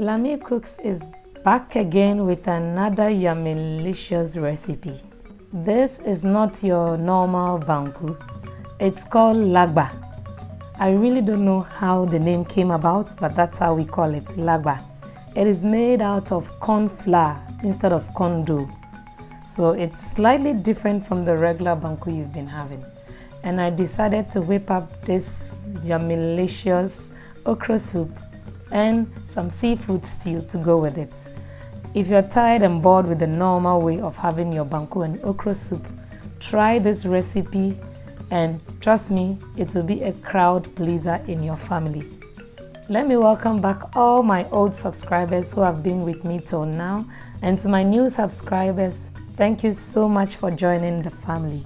Lami Cooks is back again with another yummy-licious recipe. This is not your normal banku. It's called Lagba. I really don't know how the name came about, but that's how we call it, Lagba. It is made out of corn flour instead of corn dough. So it's slightly different from the regular banku you've been having. And I decided to whip up this yummy-licious okra soup and some seafood stew to go with it. If you're tired and bored with the normal way of having your banku and okra soup, try this recipe and trust me, it will be a crowd pleaser in your family. Let me welcome back all my old subscribers who have been with me till now, and to my new subscribers, thank you so much for joining the family.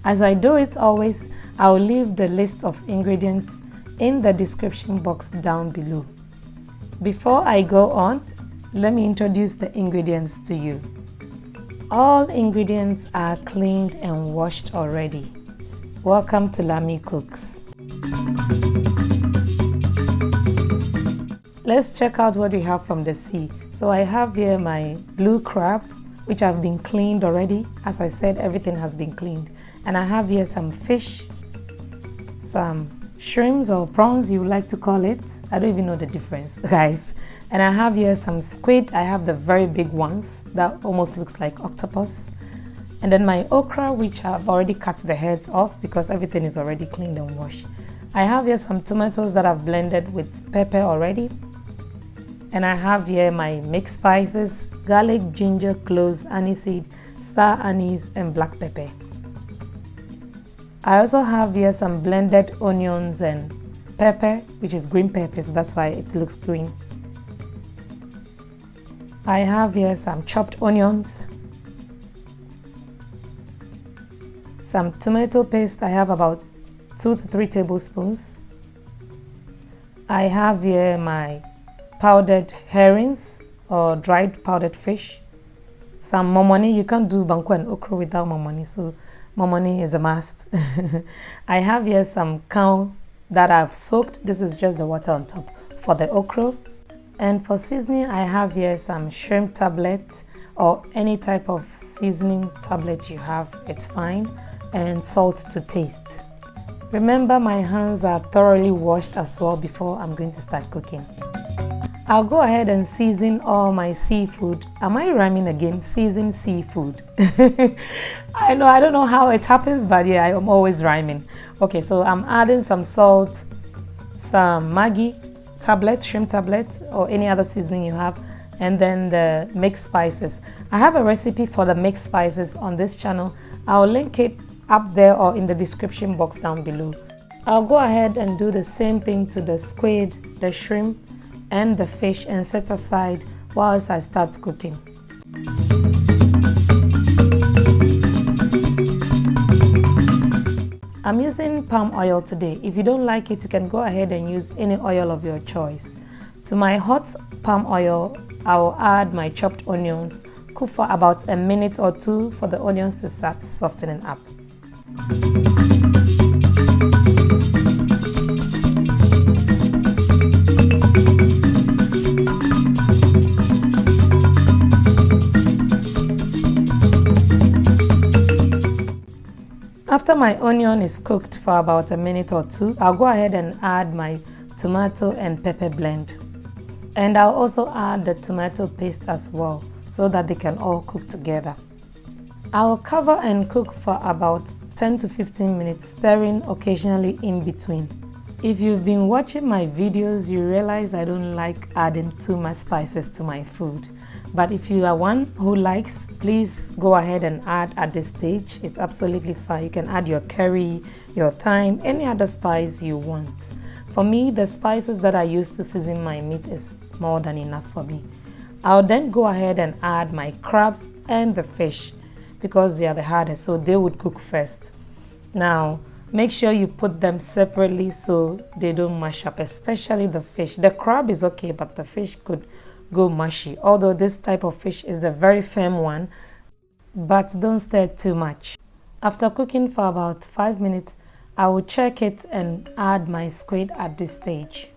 As I do it always, I will leave the list of ingredients in the description box down below. Before I go on, let me introduce the ingredients to you. All ingredients are cleaned and washed already. Welcome to Lami Cooks. Let's check out what we have from the sea. So I have here my blue crab, which have been cleaned already. As I said, everything has been cleaned. And I have here some fish, some shrimps or prawns you would like to call it. I don't even know the difference, guys. And I have here some squid. I have the very big ones that almost looks like octopus. And then my okra, which I've already cut the heads off because everything is already cleaned and washed. I have here some tomatoes that I've blended with pepper already. And I have here my mixed spices, garlic, ginger, cloves, aniseed, star anise, and black pepper. I also have here some blended onions and pepper, which is green pepper, so that's why it looks green. I have here some chopped onions, some tomato paste. I have about 2 to 3 tablespoons. I have here my powdered herrings or dried powdered fish, some momoni. You can't do banku and okra without momoni, so momoni is a must. I have here some cow that I've soaked. This is just the water on top for the okra. And for seasoning, I have here some shrimp tablets or any type of seasoning tablet you have, it's fine, and salt to taste. Remember, my hands are thoroughly washed as well before I'm going to start cooking. I'll go ahead and season all my seafood. Am I rhyming again? Season seafood. I don't know how it happens, but yeah, I'm always rhyming. Okay, so I'm adding some salt, some Maggi tablet, shrimp tablet, or any other seasoning you have, and then the mixed spices. I have a recipe for the mixed spices on this channel. I'll link it up there or in the description box down below. I'll go ahead and do the same thing to the squid, the shrimp, and the fish and set aside whilst I start cooking. I'm using palm oil today. If you don't like it, you can go ahead and use any oil of your choice. To my hot palm oil, I will add my chopped onions. Cook for about a minute or 2 for the onions to start softening up. After my onion is cooked for about a minute or 2, I'll go ahead and add my tomato and pepper blend. And I'll also add the tomato paste as well so that they can all cook together. I'll cover and cook for about 10 to 15 minutes, stirring occasionally in between. If you've been watching my videos, you realize I don't like adding too much spices to my food. But if you are one who likes, please go ahead and add at this stage. It's absolutely fine. You can add your curry, your thyme, any other spice you want. For me, the spices that I use to season my meat is more than enough for me. I'll then go ahead and add my crabs and the fish because they are the hardest, so they would cook first. Now, make sure you put them separately so they don't mash up, especially the fish. The crab is okay, but the fish could go mushy, although this type of fish is the very firm one, but don't stir too much. After cooking for about 5 minutes, I will check it and add my squid at this stage.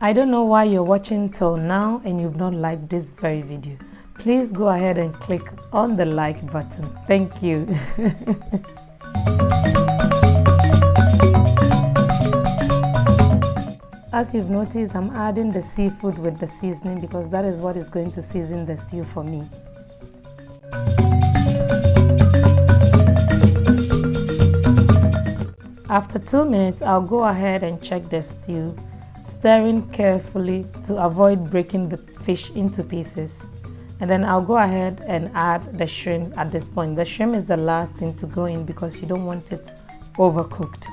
I don't know why you're watching till now and you've not liked this very video. Please go ahead and click on the like button. Thank you. As you've noticed, I'm adding the seafood with the seasoning because that is what is going to season the stew for me. After 2 minutes, I'll go ahead and check the stew, stirring carefully to avoid breaking the fish into pieces. And then I'll go ahead and add the shrimp at this point. The shrimp is the last thing to go in because you don't want it overcooked.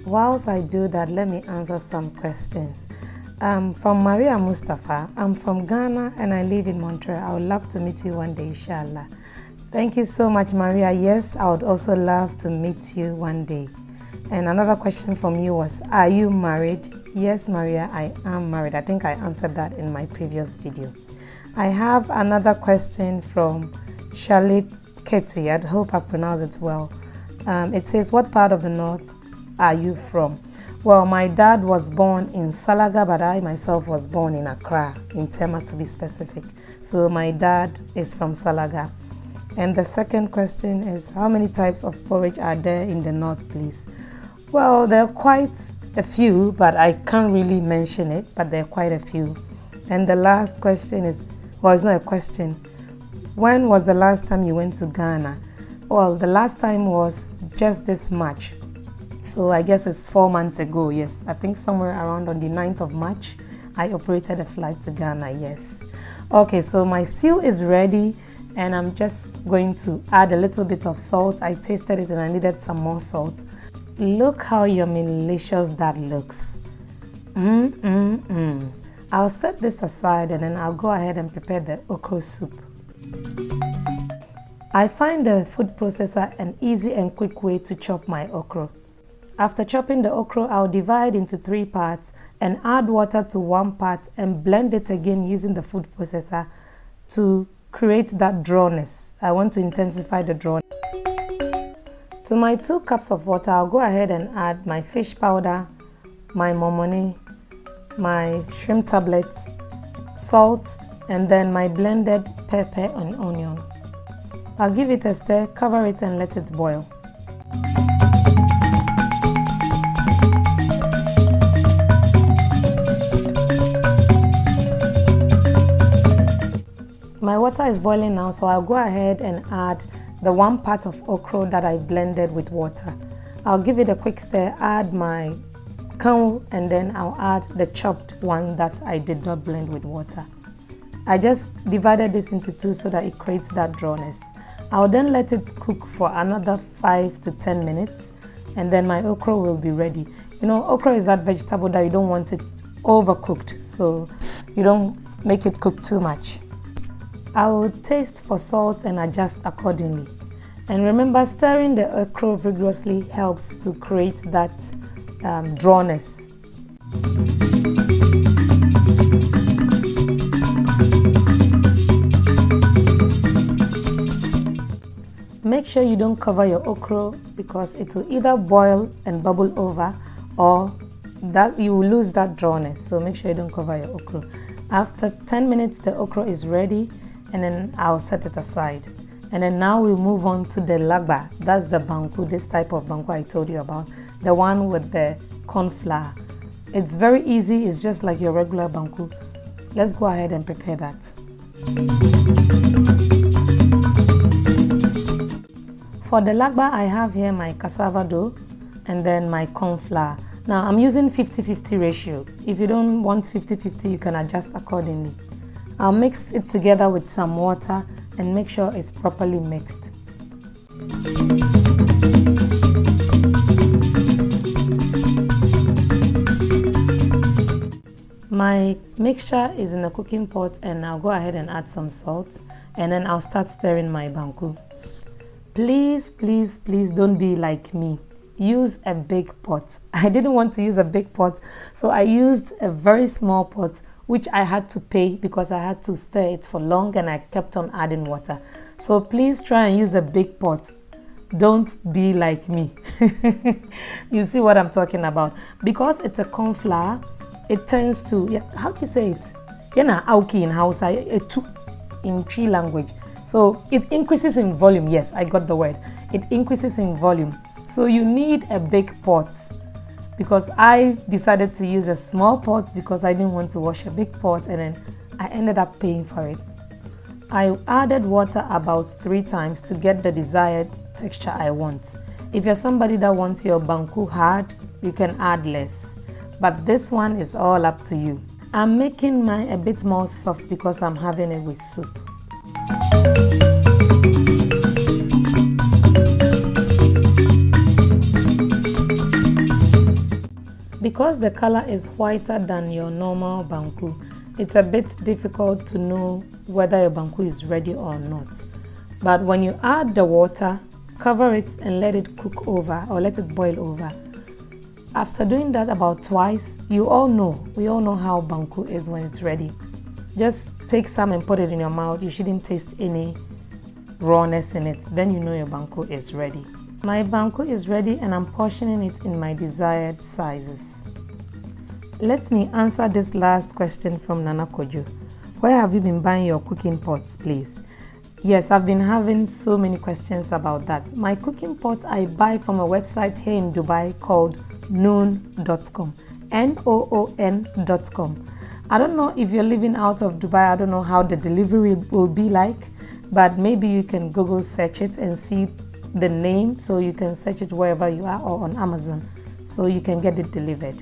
Whilst I do that, let me answer some questions. From Maria Mustafa. I'm from Ghana and I live in Montreal. I would love to meet you one day, inshallah. Thank you so much, Maria. Yes, I would also love to meet you one day. And another question from you was, are you married? Yes, Maria, I am married. I think I answered that in my previous video. I have another question from Shalip Ketty. I hope I pronounced it well. It says, what part of the north are you from? Well, my dad was born in Salaga, but I myself was born in Accra, in Tema to be specific. So my dad is from Salaga. And the second question is, how many types of porridge are there in the north, please? Well, there are quite a few, but I can't really mention it, but there are quite a few. And the last question is, well, it's not a question. When was the last time you went to Ghana? Well, the last time was just this March. So I guess it's 4 months ago, yes. I think somewhere around on the 9th of March, I operated a flight to Ghana, yes. Okay, so my stew is ready and I'm just going to add a little bit of salt. I tasted it and I needed some more salt. Look how yummy-licious that looks. I'll set this aside and then I'll go ahead and prepare the okro soup. I find the food processor an easy and quick way to chop my okro. After chopping the okra, I'll divide into 3 parts and add water to 1 part and blend it again using the food processor to create that drawness. I want to intensify the drawness. To my 2 cups of water, I'll go ahead and add my fish powder, my momoni, my shrimp tablets, salt, and then my blended pepper and onion. I'll give it a stir, cover it and let it boil. My water is boiling now, so I'll go ahead and add the 1 part of okra that I blended with water. I'll give it a quick stir, add my kanwu, and then I'll add the chopped one that I did not blend with water. I just divided this into 2 so that it creates that drawness. I'll then let it cook for another 5 to 10 minutes and then my okra will be ready. You know, okra is that vegetable that you don't want it overcooked, so you don't make it cook too much. I will taste for salt and adjust accordingly. And remember, stirring the okra vigorously helps to create that drawness. Make sure you don't cover your okra because it will either boil and bubble over or that you will lose that drawness. So make sure you don't cover your okra. After 10 minutes, the okra is ready. And then I'll set it aside. And then now we'll move on to the Lagba. That's the BANKU, this type of BANKU I told you about. The one with the corn flour. It's very easy, it's just like your regular BANKU. Let's go ahead and prepare that. For the Lagba, I have here my cassava dough and then my corn flour. Now I'm using 50-50 ratio. If you don't want 50-50, you can adjust accordingly. I'll mix it together with some water and make sure it's properly mixed. My mixture is in a cooking pot and I'll go ahead and add some salt and then I'll start stirring my BANKU. Please, please, please don't be like me. Use a big pot. I didn't want to use a big pot, so I used a very small pot, which I had to pay because I had to stir it for long and I kept on adding water. So please try and use a big pot. don't be like me. You see what I'm talking about? Because it's a corn flour, it turns to, how do you say it? Yana auki in Hausa, etu in Tree language. So it increases in volume. Yes, I got the word. It increases in volume. So you need a big pot, because I decided to use a small pot because I didn't want to wash a big pot, and then I ended up paying for it. I added water about 3 times to get the desired texture I want. If you're somebody that wants your banku hard, you can add less. But this one is all up to you. I'm making mine a bit more soft because I'm having it with soup. Because the color is whiter than your normal banku, it's a bit difficult to know whether your banku is ready or not. But when you add the water, cover it and let it cook over, or let it boil over. After doing that about twice, we all know how banku is when it's ready. Just take some and put it in your mouth. You shouldn't taste any rawness in it. Then you know your banku is ready. My banku is ready and I'm portioning it in my desired sizes. Let me answer this last question from Nana Kojo. Where have you been buying your cooking pots, please? Yes, I've been having so many questions about that. My cooking pot I buy from a website here in Dubai called noon.com. Noon.com. I don't know if you're living out of Dubai. I don't know how the delivery will be like, but maybe you can Google search it and see the name, so you can search it wherever you are, or on Amazon, so you can get it delivered.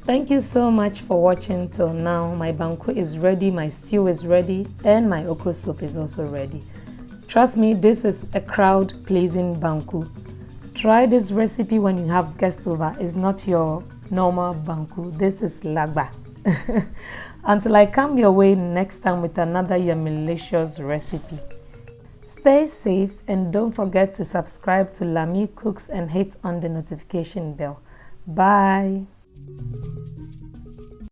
Thank you so much for watching till now. My banku is ready, my stew is ready, and my okra soup is also ready. Trust me, this is a crowd-pleasing banku. Try this recipe when you have guests over. It's not your normal banku. This is Lagba. Until I come your way next time with another yummy-licious recipe. Stay safe and don't forget to subscribe to Lami Cooks and hit on the notification bell. Bye.